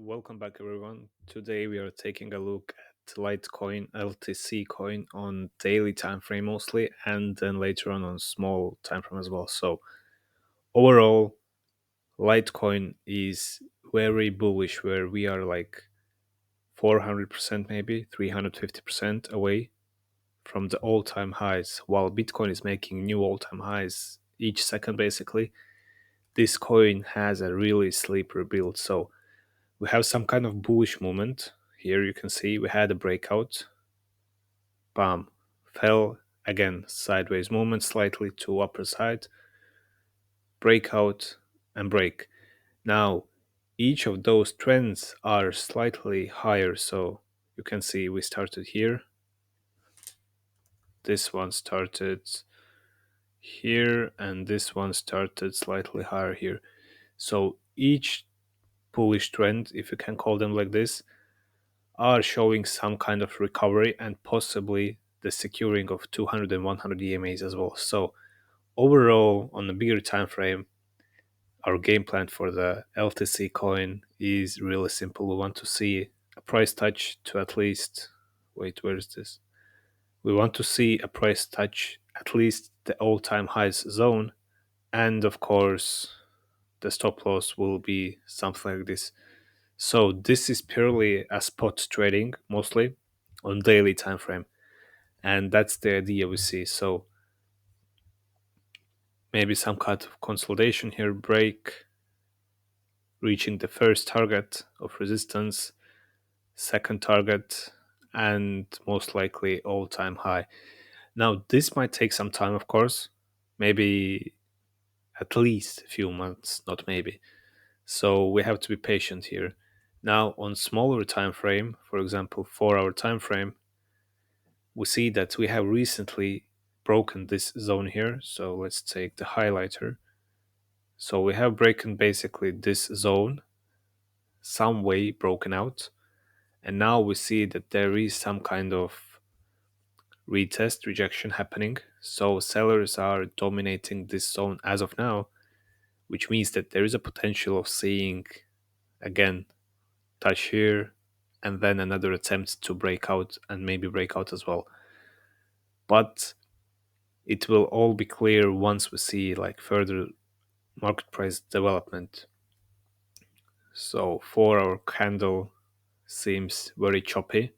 welcome back everyone. Today we are taking a look at Litecoin LTC coin on daily time frame mostly, and then later on small time frame as well. So overall, Litecoin is very bullish, where we are like 400% maybe 350% away from the all-time highs, while Bitcoin is making new all-time highs each second basically. This coin has a really sleeper build, so we have some kind of bullish movement. Here you can see we had a breakout, bam, fell again, sideways movement slightly to upper side, breakout and break. Now, each of those trends are slightly higher, so you can see we started here. This one started here, and this one started slightly higher here. So each bullish trend, if you can call them like this, are showing some kind of recovery and possibly the securing of 200 and 100 EMAs as well. So overall, on a bigger time frame, our game plan for the LTC coin is really simple. We want to see a price touch to at least, wait, where is this? We want to see a price touch at least the all-time highs zone, and of course, the stop loss will be something like this. So this is purely a spot trading mostly on daily time frame, and that's the idea we see. So maybe some kind of consolidation here, break, reaching the first target of resistance, second target, and most likely all-time high. Now this might take some time, of course, maybe at least a few months, not maybe. So we have to be patient here. Now on smaller time frame, for example 4 hour time frame, we see that we have recently broken this zone here. So let's take the highlighter. So we have broken basically this zone, some way broken out, and now we see that there is some kind of retest rejection happening. So sellers are dominating this zone as of now, which means that there is a potential of seeing again touch here and then another attempt to break out and maybe break out as well. But it will all be clear once we see like further market price development. So 4 hour candle seems very choppy.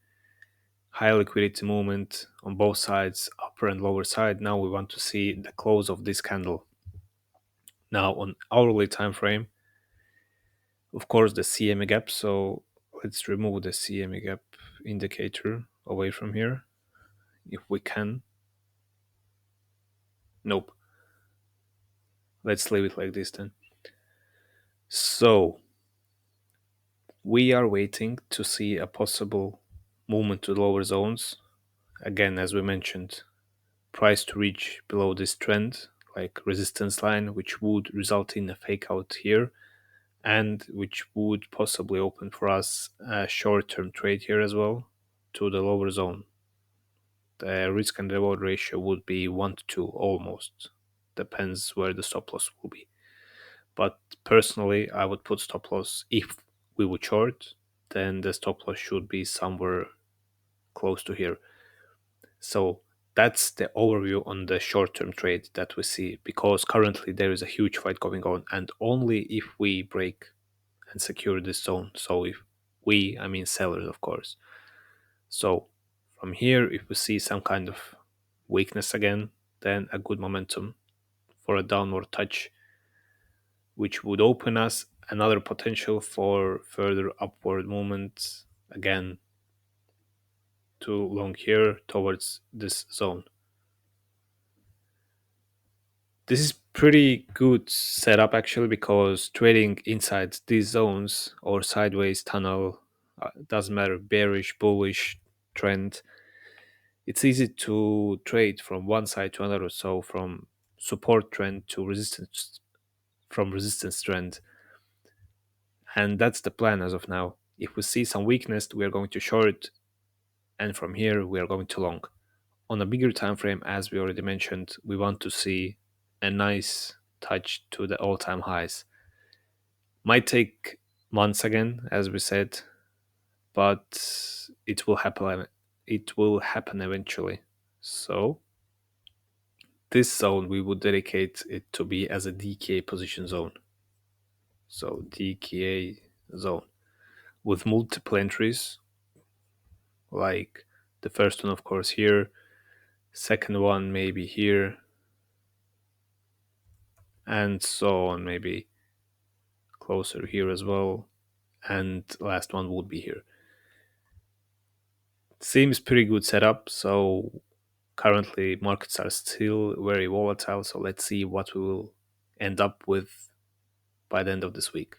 High liquidity movement on both sides, upper and lower side. Now we want to see the close of this candle. Now on hourly time frame, of course the CME gap. So let's remove the CME gap indicator away from here if we can. Nope. Let's leave it like this then. So we are waiting to see a possible movement to the lower zones. Again, as we mentioned, price to reach below this trend, like resistance line, which would result in a fake out here, and which would possibly open for us a short-term trade here as well to the lower zone. The risk and reward ratio would be 1 to 2 almost. Depends where the stop loss will be. But personally, I would put stop loss if we would short, then the stop loss should be somewhere close to here. So that's the overview on the short-term trade that we see, because currently there is a huge fight going on, and only if we break and secure this zone. So if we, I mean sellers, of course. So from here, if we see some kind of weakness again, then a good momentum for a downward touch, which would open us another potential for further upward movement again to long here towards this zone. This is pretty good setup actually, because trading inside these zones or sideways tunnel, doesn't matter, bearish, bullish trend, it's easy to trade from one side to another. So from support trend to resistance, from resistance trend, and that's the plan as of now. If we see some weakness, we are going to short, and from here we are going to long. On a bigger time frame, as we already mentioned, we want to see a nice touch to the all-time highs. Might take months again, as we said, but it will happen. It will happen eventually. So this zone we would dedicate it to be as a DKA position zone. So DKA zone with multiple entries, like the first one, of course, here, second one maybe here, and so on, maybe closer here as well, and last one would be here. Seems pretty good setup. So currently markets are still very volatile. So let's see what we will end up with by the end of this week.